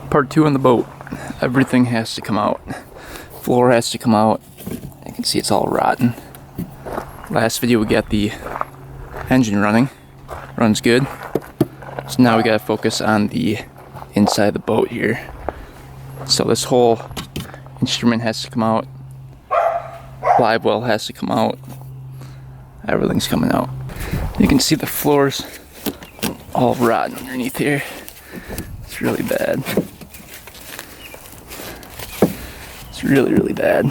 Part 2 on the boat. Everything has to come out. Floor has to come out. You can see it's all rotten. Last video we got the engine running. Runs good. So now we gotta focus on the inside of the boat here. So this whole instrument has to come out. Live well has to come out. Everything's coming out. You can see the floors all rotten underneath here. It's really bad. It's really, really bad.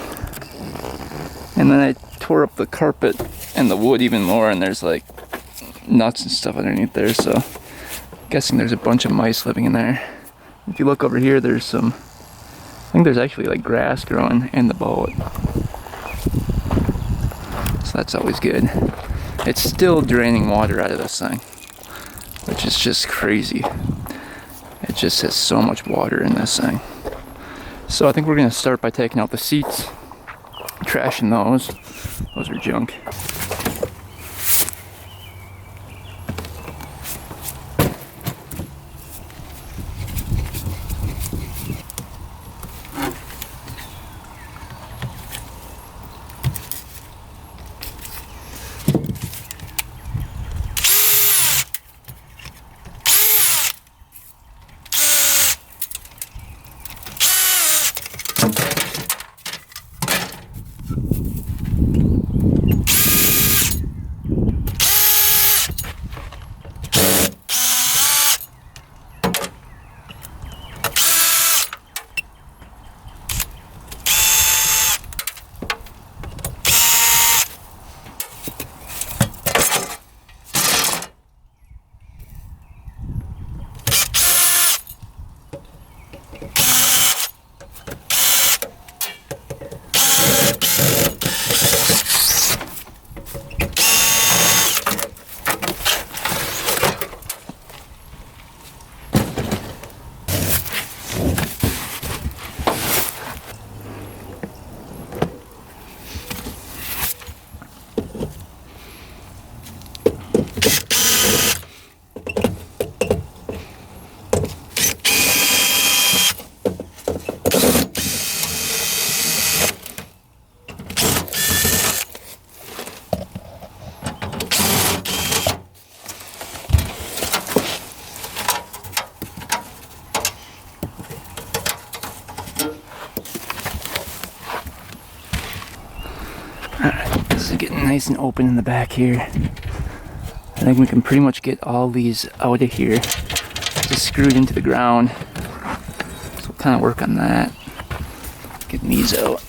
And then I tore up the carpet and the wood even more, and there's like nuts and stuff underneath there, so I'm guessing there's a bunch of mice living in there. If you look over here, there's some, I think there's actually like grass growing in the boat. So that's always good. It's still draining water out of this thing, which is just crazy. It just has so much water in this thing. So I think we're gonna start by taking out the seats, trashing those. Those are junk. Alright, this is getting nice and open in the back here. I think we can pretty much get all these out of here. Just screwed into the ground. So we'll kind of work on that. Getting these out.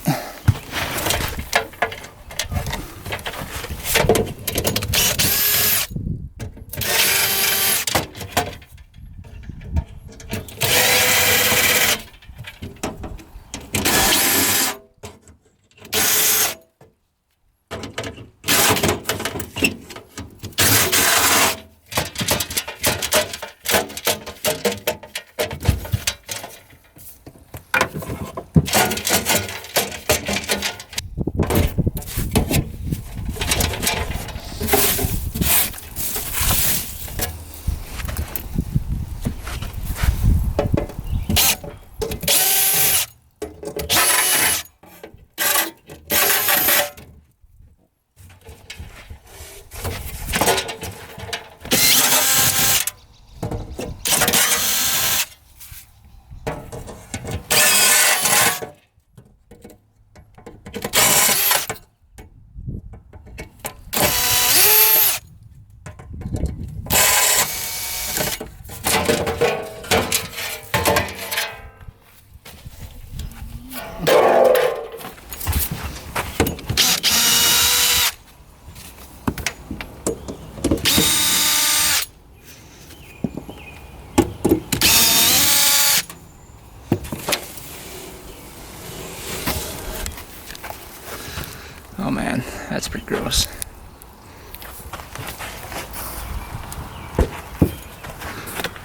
Oh man, that's pretty gross.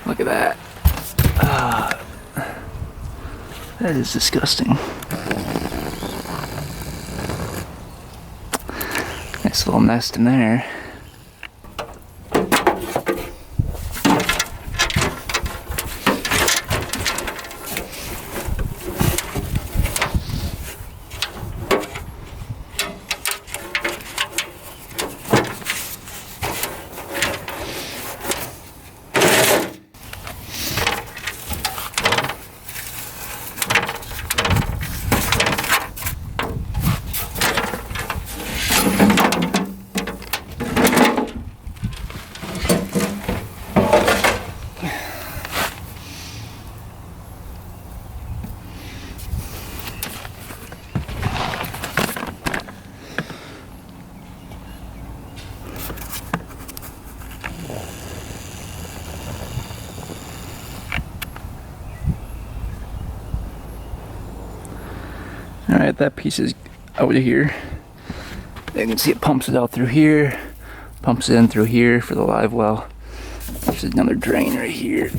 Look at that. That is disgusting. Nice little nest in there. Alright, that piece is out of here. You can see it pumps it out through here, pumps it in through here for the live well. There's another drain right here.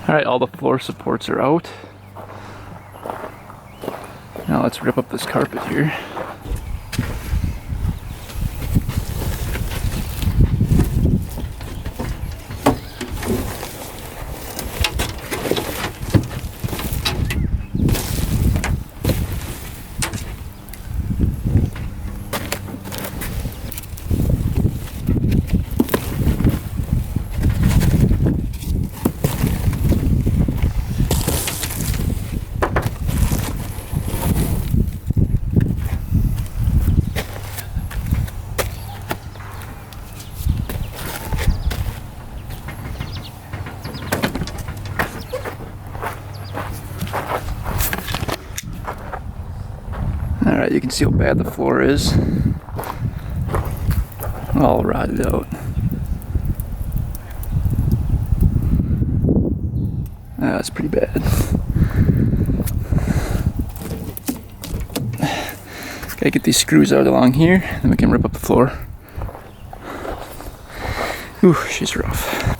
Alright, all the floor supports are out. Now let's rip up this carpet here. Alright, you can see how bad the floor is. All rotted out. That's pretty bad. Gotta get these screws out along here, then we can rip up the floor. Whew, she's rough.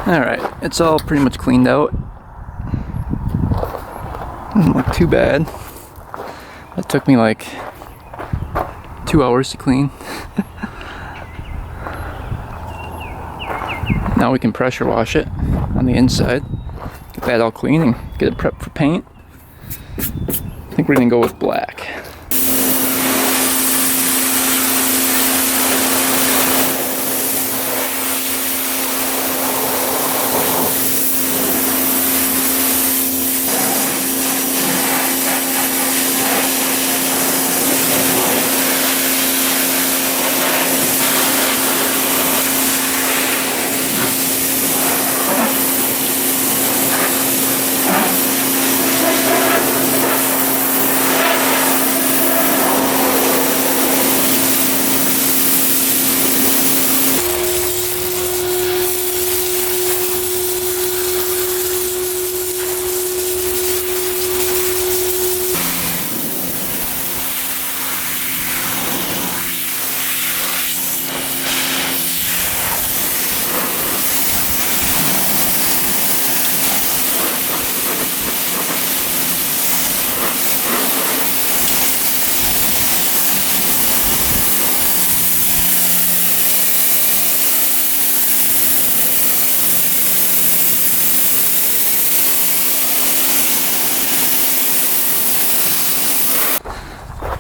Alright, it's all pretty much cleaned out. Doesn't look too bad. That took me like 2 hours to clean. Now we can pressure wash it on the inside. Get that all clean and get it prepped for paint. I think we're gonna go with black.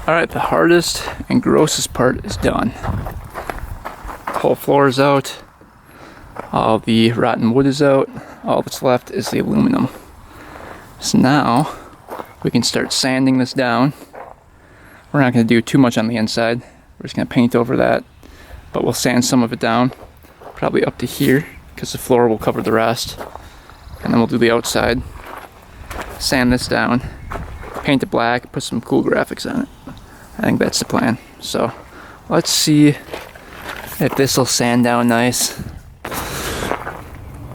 Alright, the hardest and grossest part is done. The whole floor is out. All the rotten wood is out. All that's left is the aluminum. So now we can start sanding this down. We're not going to do too much on the inside. We're just going to paint over that. But we'll sand some of it down. Probably up to here, because the floor will cover the rest. And then we'll do the outside. Sand this down. Paint it black. Put some cool graphics on it. I think that's the plan. So let's see if this will sand down nice.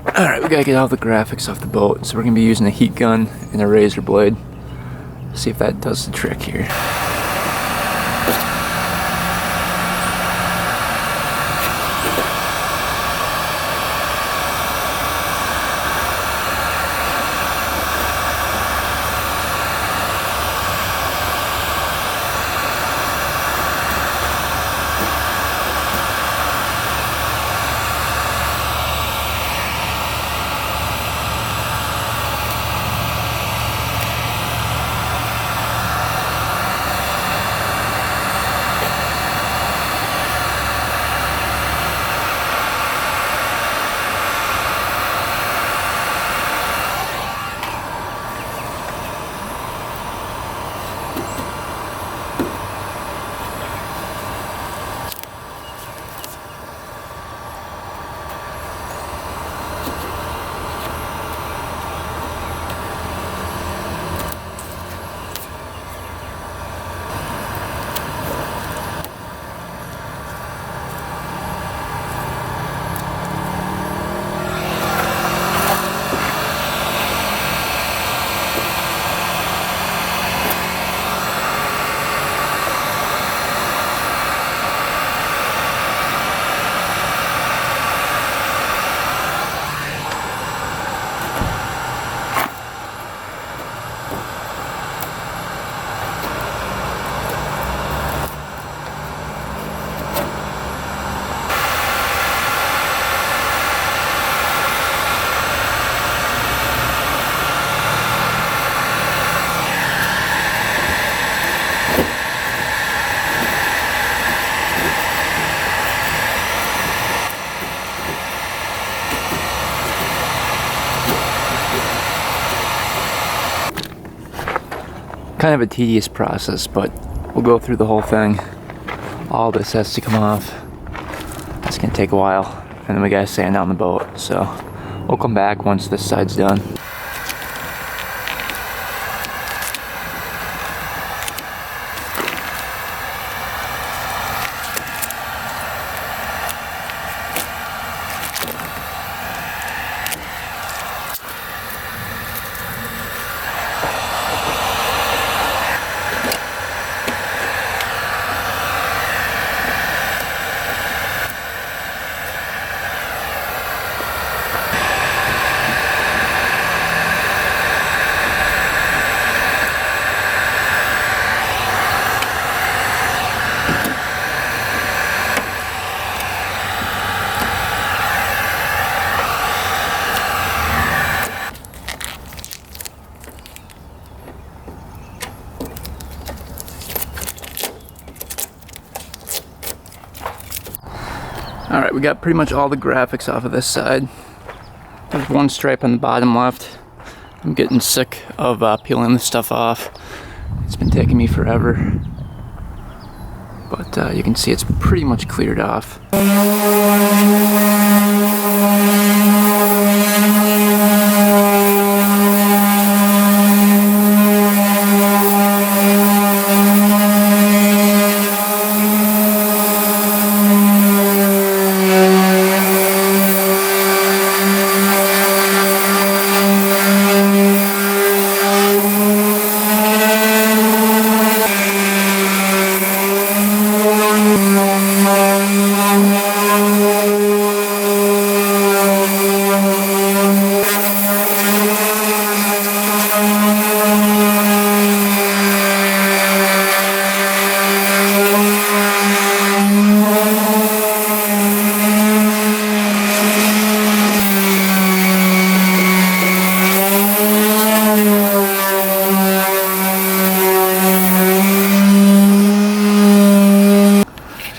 Alright, we gotta get all the graphics off the boat. So we're gonna be using a heat gun and a razor blade. See if that does the trick here. kind of a tedious process, but we'll go through the whole thing. All this has to come off. It's gonna take a while, and then we gotta sand down the boat. So we'll come back once this side's done. Alright, we got pretty much all the graphics off of this side. There's one stripe on the bottom left. I'm getting sick of peeling this stuff off. It's been taking me forever. But you can see it's pretty much cleared off.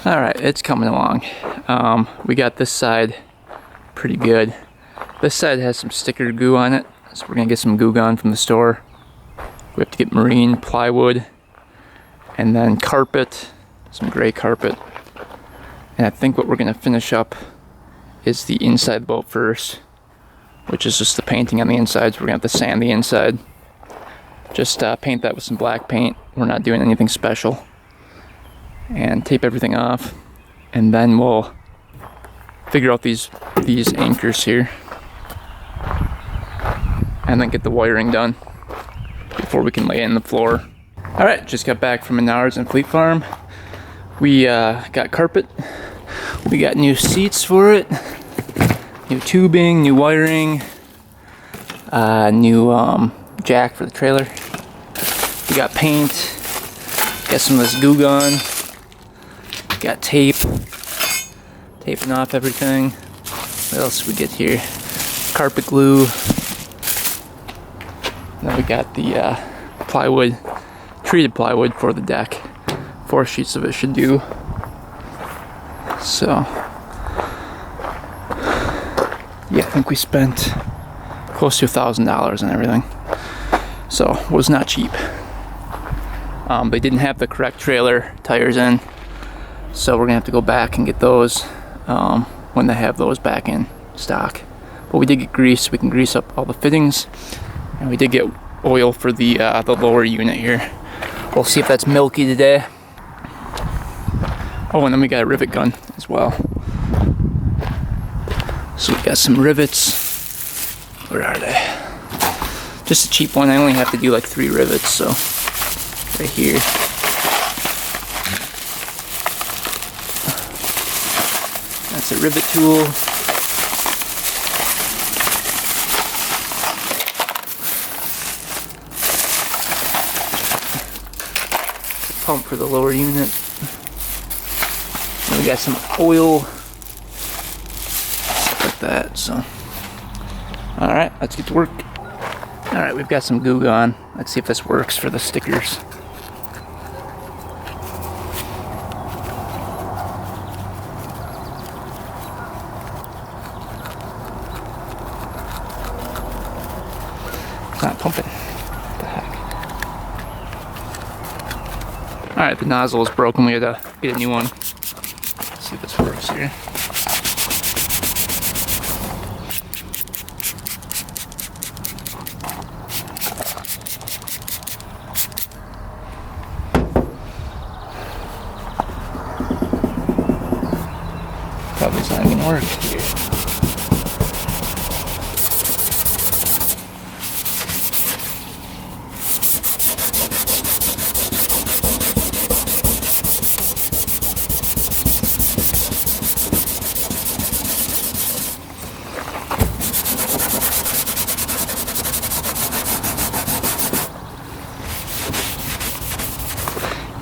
Alright, it's coming along. We got this side pretty good. This side has some sticker goo on it, so we're gonna get some goo gone from the store. We have to get marine plywood and then carpet, some gray carpet. And I think what we're gonna finish up is the inside of the boat first, which is just the painting on the inside. So we're gonna have to sand the inside. Just paint that with some black paint. We're not doing anything special. And tape everything off, and then we'll figure out these anchors here, and then get the wiring done before we can lay it in the floor. All right, just got back from Menards and Fleet Farm. We got carpet, we got new seats for it, new tubing, new wiring, new jack for the trailer. We got paint, got some of this goo gone. Got tape, taping off everything. What else did we get here? Carpet glue. Then we got the plywood, treated plywood for the deck. 4 sheets of it should do. So, yeah, I think we spent close to $1,000 on everything. So, it was not cheap. They didn't have the correct trailer tires in. So we're gonna have to go back and get those when they have those back in stock. But we did get grease. We can grease up all the fittings, and we did get oil for the lower unit here. We'll see if that's milky today. Oh, and then we got a rivet gun as well. So we got some rivets. Where are they? Just a cheap one. I only have to do like 3 rivets, so right here. That's a rivet tool. Pump for the lower unit. And we got some oil. Stuff like that, so. Alright, let's get to work. Alright, we've got some goo gone. Let's see if this works for the stickers. It's not pumping. What the heck? Alright, the nozzle is broken. We had to get a new one. Let's see if this works here. Probably not even work here.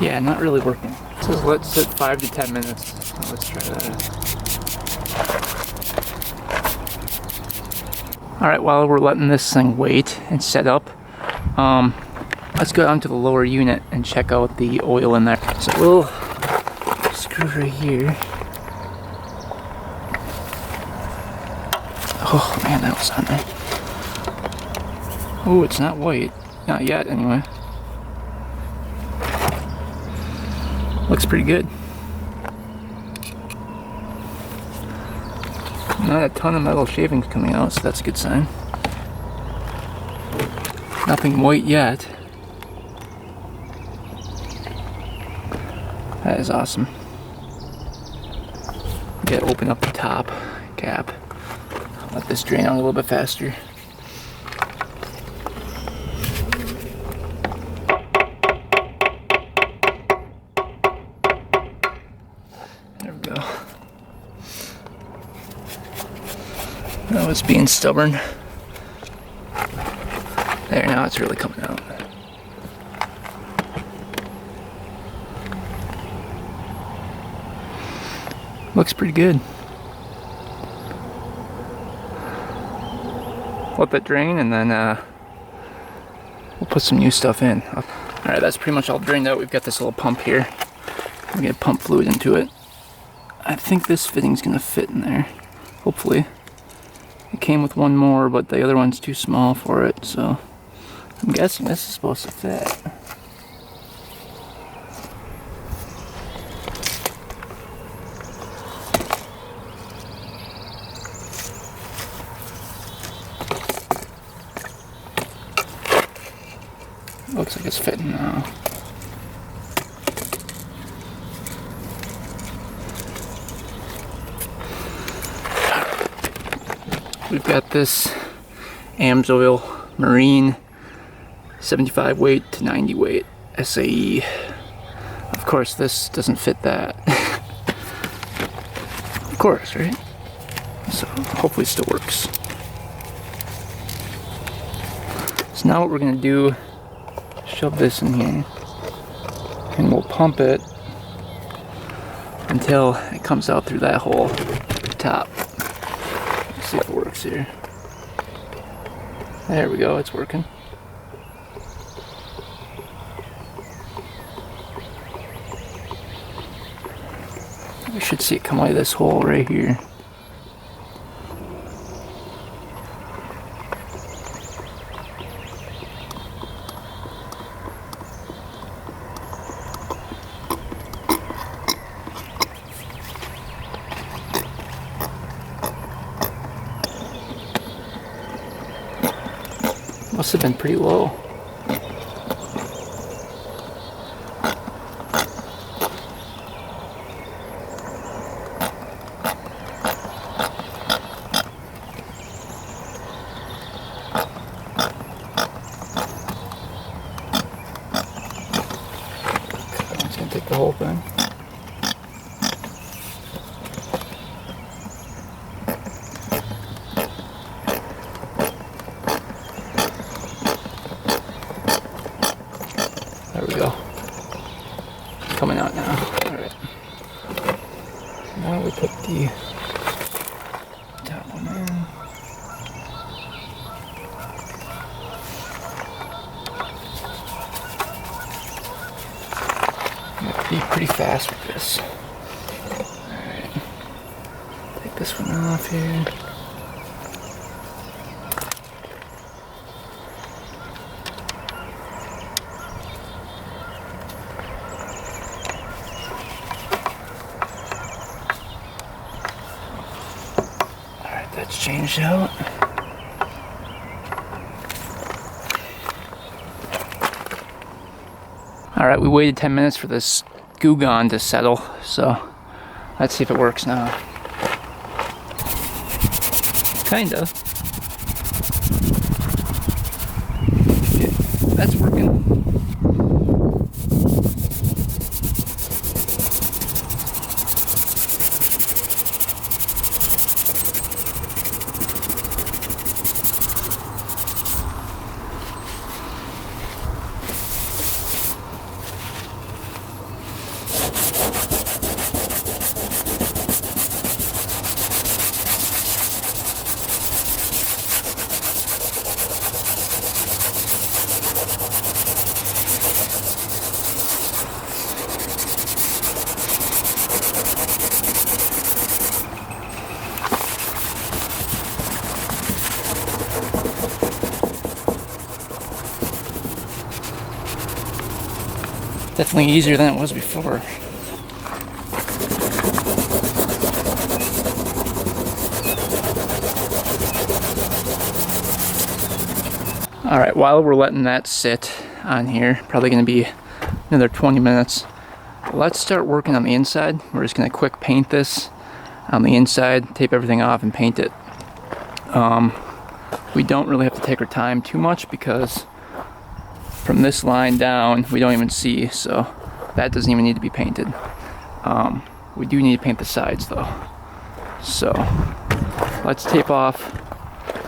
Yeah, not really working. It says let's sit 5 to 10 minutes. So let's try that. Alright, while we're letting this thing wait and set up, let's go down to the lower unit and check out the oil in there. So we'll screw right here. Oh man, that was on there. Oh, it's not white. Not yet, anyway. Looks pretty good. Not a ton of metal shavings coming out, so that's a good sign. Nothing white yet. That is awesome. Gotta open up the top cap. Let this drain out a little bit faster. There we go. That was being stubborn. There, now it's really coming out. Looks pretty good. Let that drain and then we'll put some new stuff in. Alright, that's pretty much all drained out. We've got this little pump here. We're gonna pump fluid into it. I think this fitting's gonna fit in there. Hopefully. It came with one more, but the other one's too small for it, so I'm guessing this is supposed to fit. Looks like it's fitting now. We've got this AMSOIL Marine 75 weight to 90 weight SAE. Of course, this doesn't fit that. Of course, right? So hopefully it still works. So now what we're gonna do, shove this in here and we'll pump it until it comes out through that hole at the top. Let's see if it works here. There we go, it's working. We should see it come out of this hole right here. Must have been pretty low. I'm just gonna take the whole thing. There we go. It's coming out now. Alright. Now we put the top one in. I'm gonna be pretty fast with this. Alright. Take this one off here. changed out. Alright, we waited 10 minutes for this goo gone to settle, so let's see if it works now. Kinda. Okay, that's working. Definitely easier than it was before. Alright, while we're letting that sit on here, probably going to be another 20 minutes, let's start working on the inside. We're just going to quick paint this on the inside, tape everything off and paint it. We don't really have to take our time too much because from this line down we don't even see, so that doesn't even need to be painted. We do need to paint the sides though. So let's tape off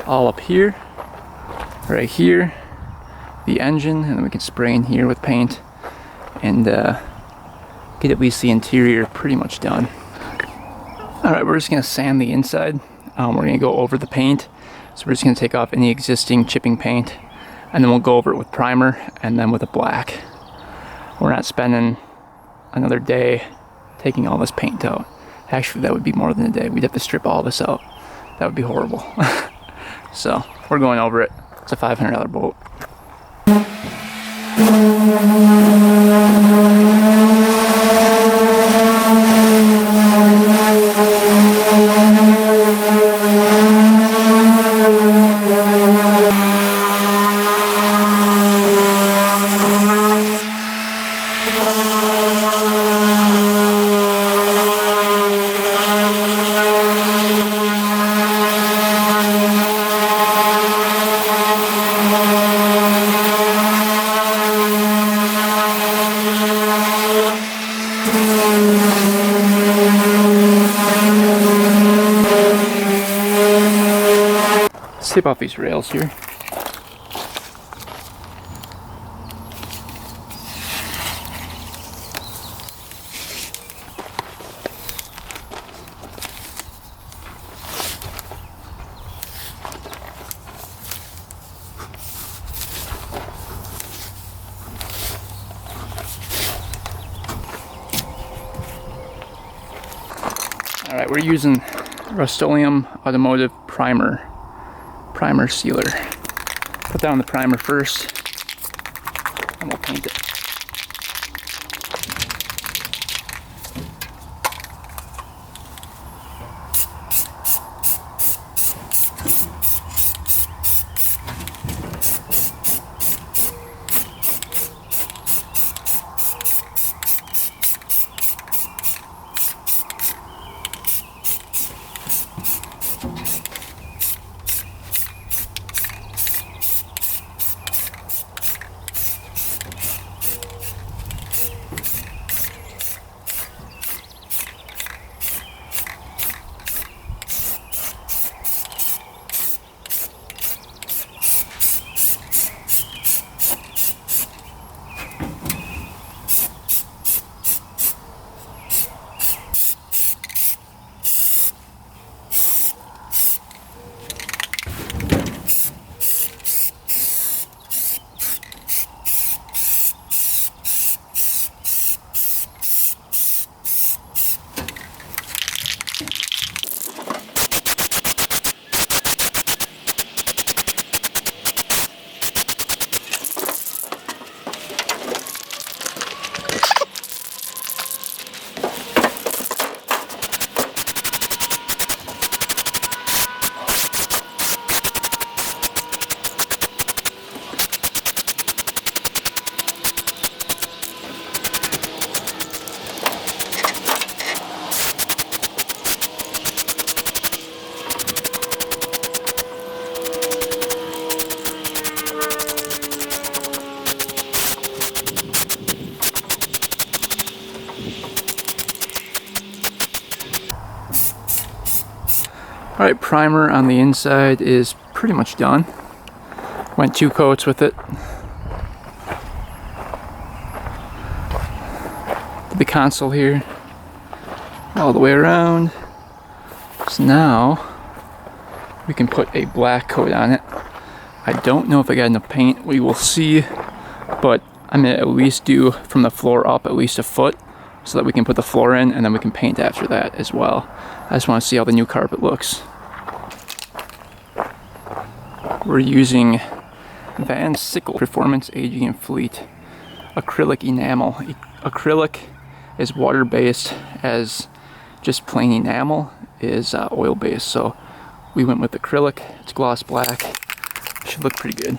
all up here, right here, the engine, and then we can spray in here with paint and get at least the interior pretty much done. Alright, we're just going to sand the inside. We're going to go over the paint, so we're just going to take off any existing chipping paint and then we'll go over it with primer and then with a black. We're not spending another day taking all this paint out. Actually, that would be more than a day. We'd have to strip all this out. That would be horrible. So we're going over it. It's a $500 boat. Let's tape off these rails here. Alright, we're using Rust-Oleum Automotive Primer Sealer. Put down the primer first, and we'll paint it. Alright, primer on the inside is pretty much done. Went 2 coats with it. The console here, all the way around. So now we can put a black coat on it. I don't know if I got enough paint, we will see, but I'm gonna at least do from the floor up at least a foot so that we can put the floor in, and then we can paint after that as well. I just want to see how the new carpet looks. We're using Van Sickle Performance Aging and Fleet acrylic enamel. Acrylic is water-based, as just plain enamel is oil-based. So we went with acrylic. It's gloss black. Should look pretty good.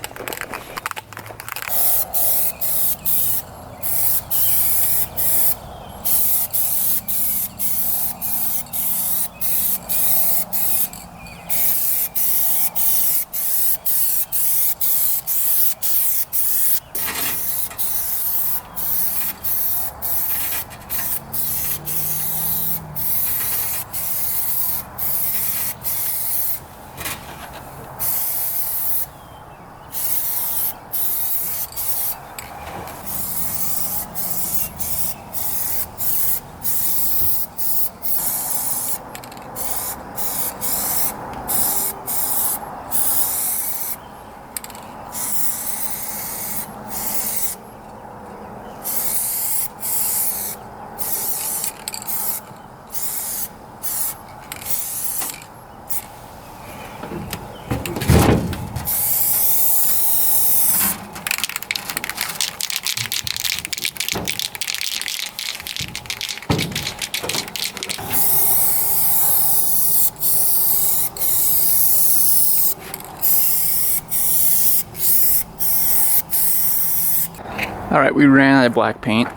Alright, we ran out of black paint,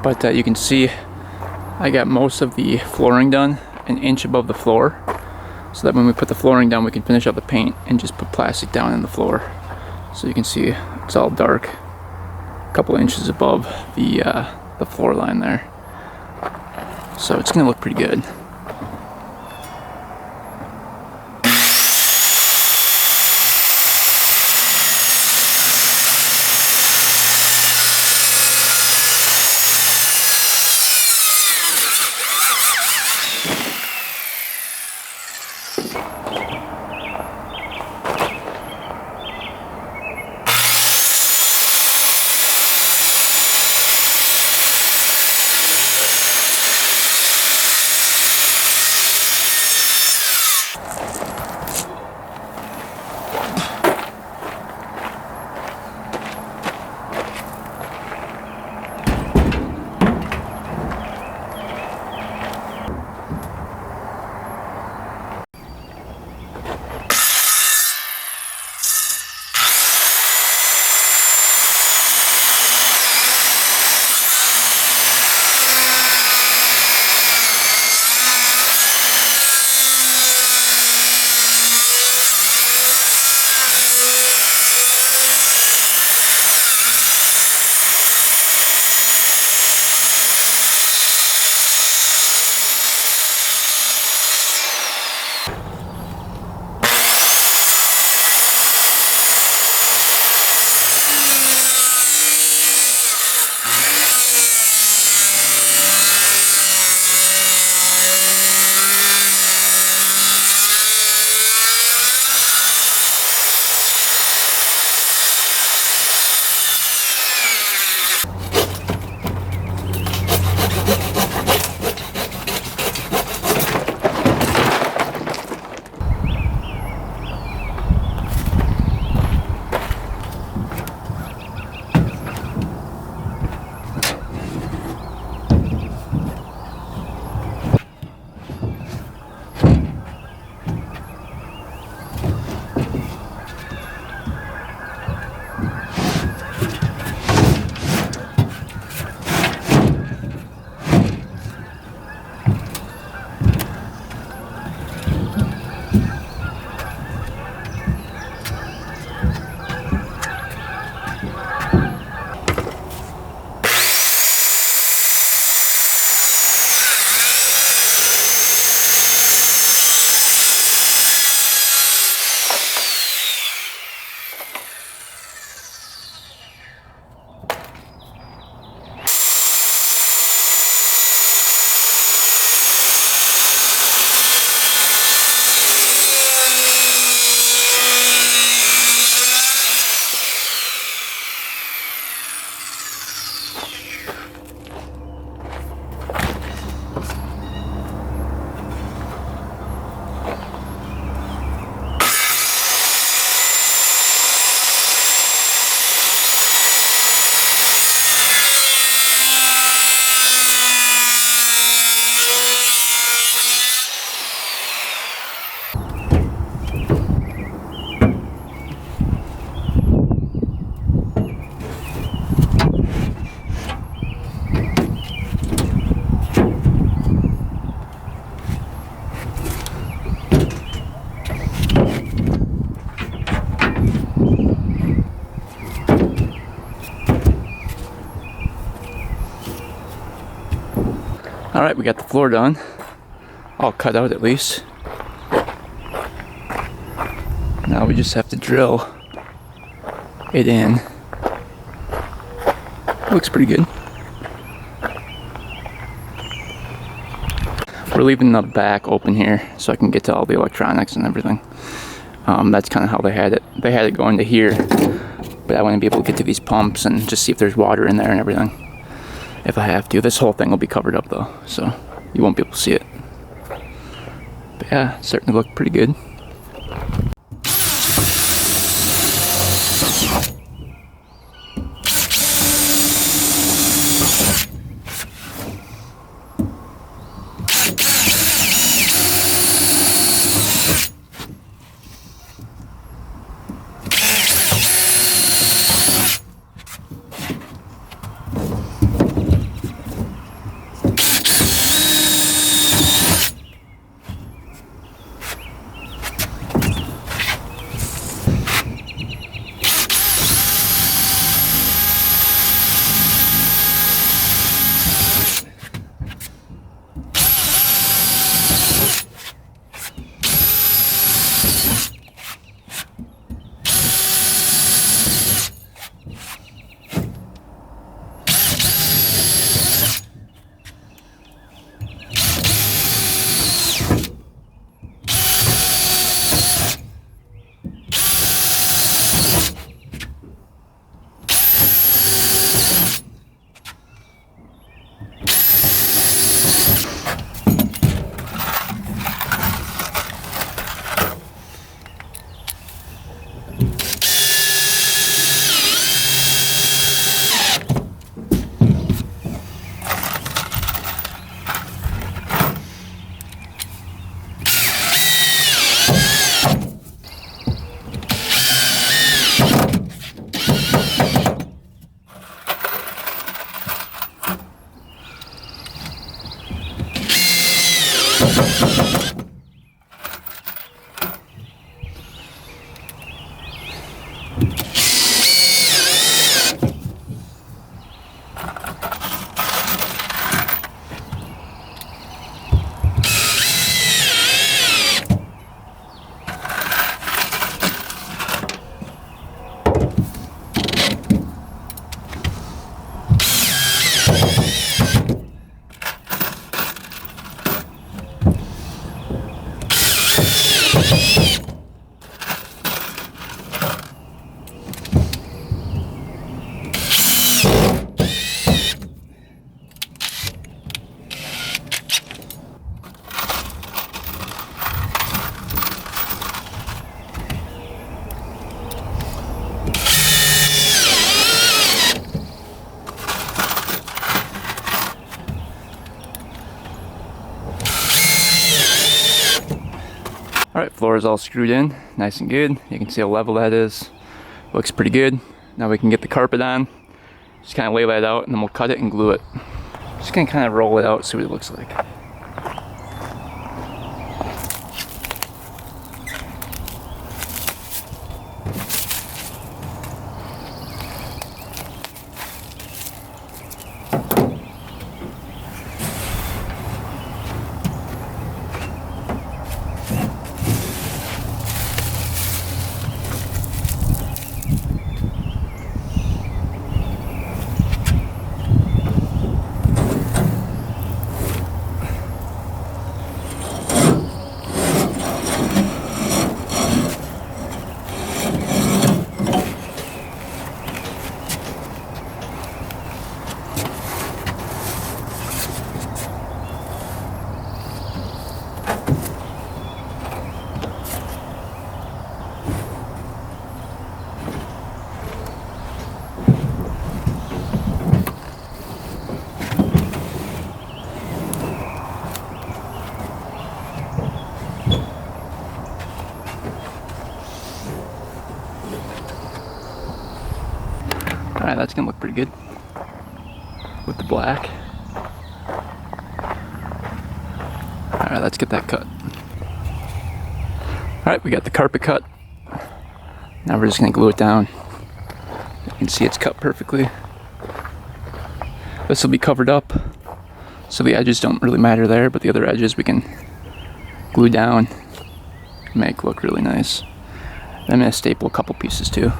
but you can see I got most of the flooring done an inch above the floor, so that when we put the flooring down we can finish up the paint and just put plastic down in the floor. So you can see it's all dark, a couple inches above the floor line there. So it's gonna look pretty good. Alright, we got the floor done. All cut out at least. Now we just have to drill it in. Looks pretty good. We're leaving the back open here so I can get to all the electronics and everything. That's kind of how they had it. They had it going to here, but I want to be able to get to these pumps and just see if there's water in there and everything. If I have to. This whole thing will be covered up though, so you won't be able to see it. But yeah, it's starting to look pretty good. Alright, floor is all screwed in, nice and good. You can see how level that is. Looks pretty good. Now we can get the carpet on. Just kind of lay that out and then we'll cut it and glue it. Just gonna kind of roll it out, see what it looks like. Alright, that's gonna look pretty good with the black. Alright, let's get that cut. Alright, we got the carpet cut. Now we're just gonna glue it down. You can see it's cut perfectly. This will be covered up, So the edges don't really matter there, but the other edges we can glue down, make look really nice. I'm going to staple a couple pieces too.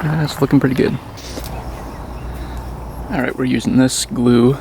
That's looking pretty good. Alright, we're using this glue.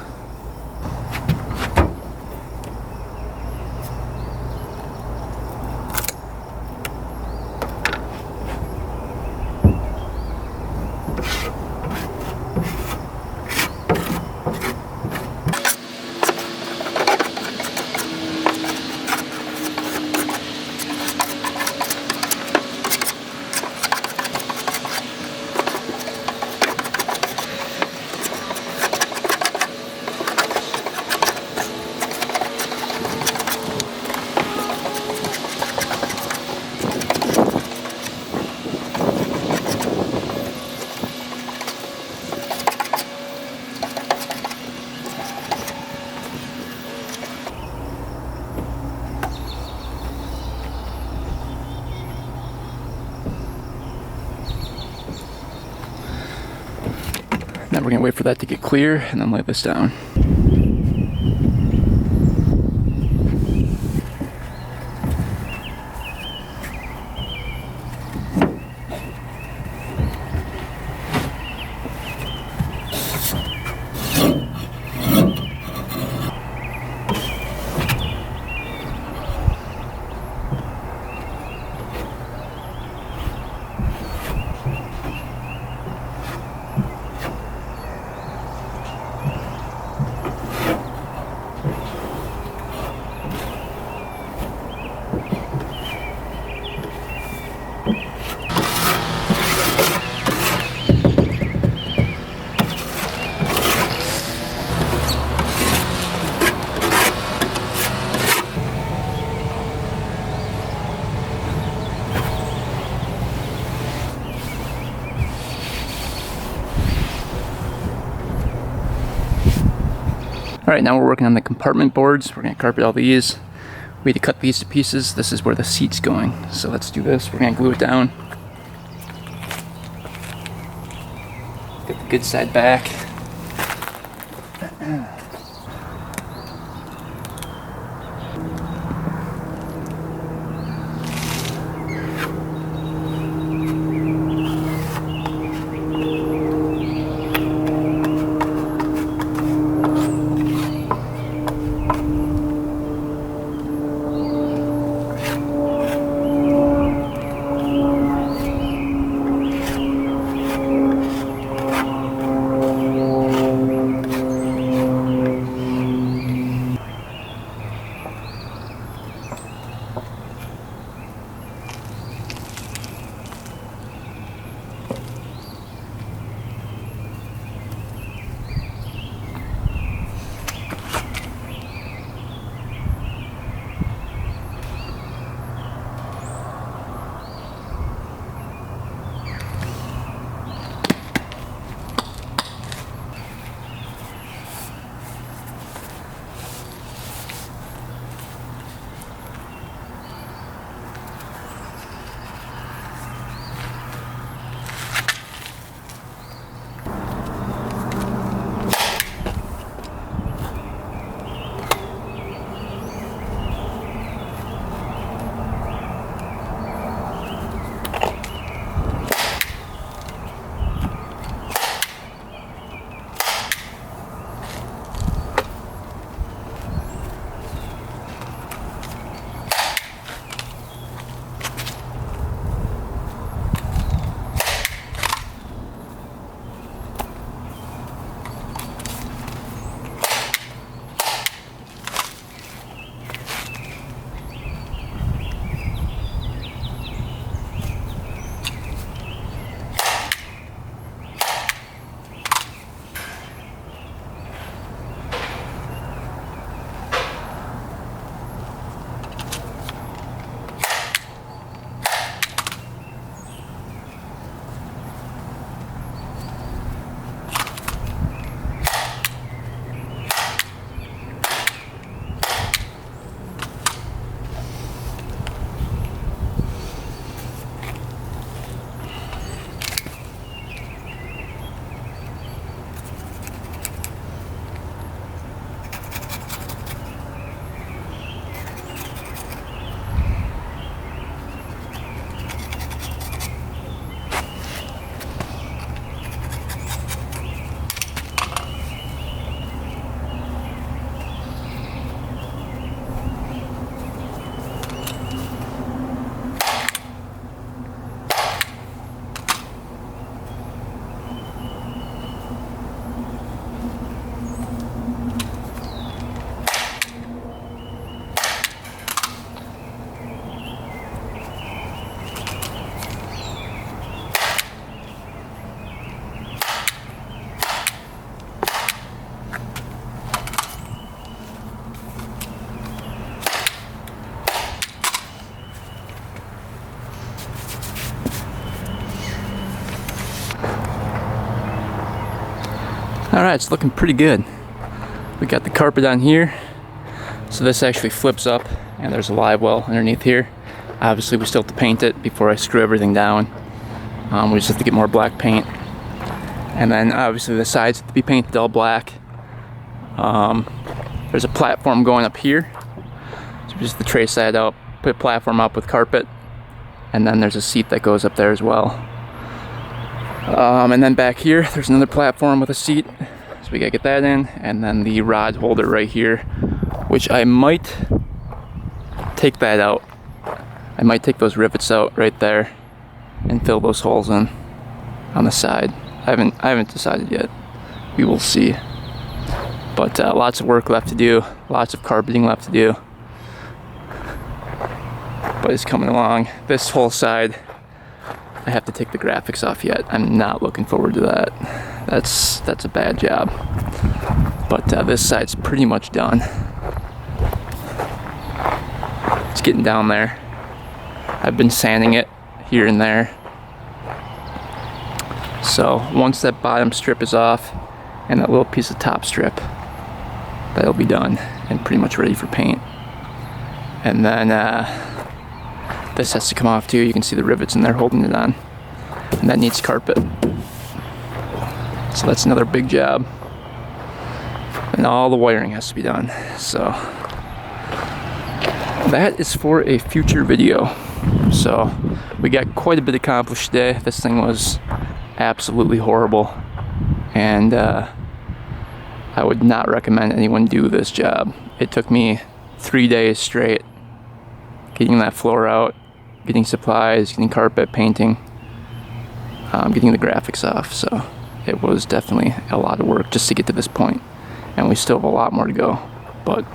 Now we're gonna wait for that to get clear and then lay this down. Alright, now we're working on the compartment boards. We're going to carpet all these. We had to cut these to pieces. This is where the seat's going. So let's do this. We're going to glue it down. Get the good side back. Alright, it's looking pretty good. We got the carpet on here, so this actually flips up and there's a live well underneath here. Obviously we still have to paint it before I screw everything down. We just have to get more black paint, and then obviously the sides have to be painted all black. There's a platform going up here, so just to trace that out, put a platform up with carpet, and then there's a seat that goes up there as well. And then back here there's another platform with a seat, so we gotta get that in, and then the rod holder right here, which I might take that out. I might take those rivets out right there and fill those holes in on the side. I haven't decided yet. We will see. But lots of work left to do, lots of carpeting left to do. But it's coming along. This whole side, I have to take the graphics off yet. I'm not looking forward to that. That's a bad job. But this side's pretty much done. It's getting down there. I've been sanding it here and there. So once that bottom strip is off and that little piece of top strip, that'll be done and pretty much ready for paint. And then this has to come off too. You can see the rivets in there holding it on, and that needs carpet. So that's another big job, and all the wiring has to be done. So that is for a future video. So we got quite a bit accomplished today. This thing was absolutely horrible, and I would not recommend anyone do this job. It took me 3 days straight getting that floor out, getting supplies, getting carpet, painting, getting the graphics off. So it was definitely a lot of work just to get to this point, and we still have a lot more to go, but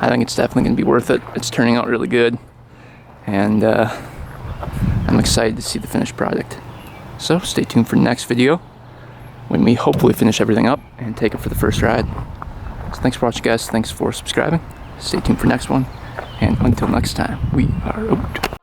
I think it's definitely going to be worth it. It's turning out really good, and I'm excited to see the finished product. So stay tuned for the next video when we hopefully finish everything up and take it for the first ride. So thanks for watching, guys. Thanks for subscribing. Stay tuned for the next one, and until next time, we are out.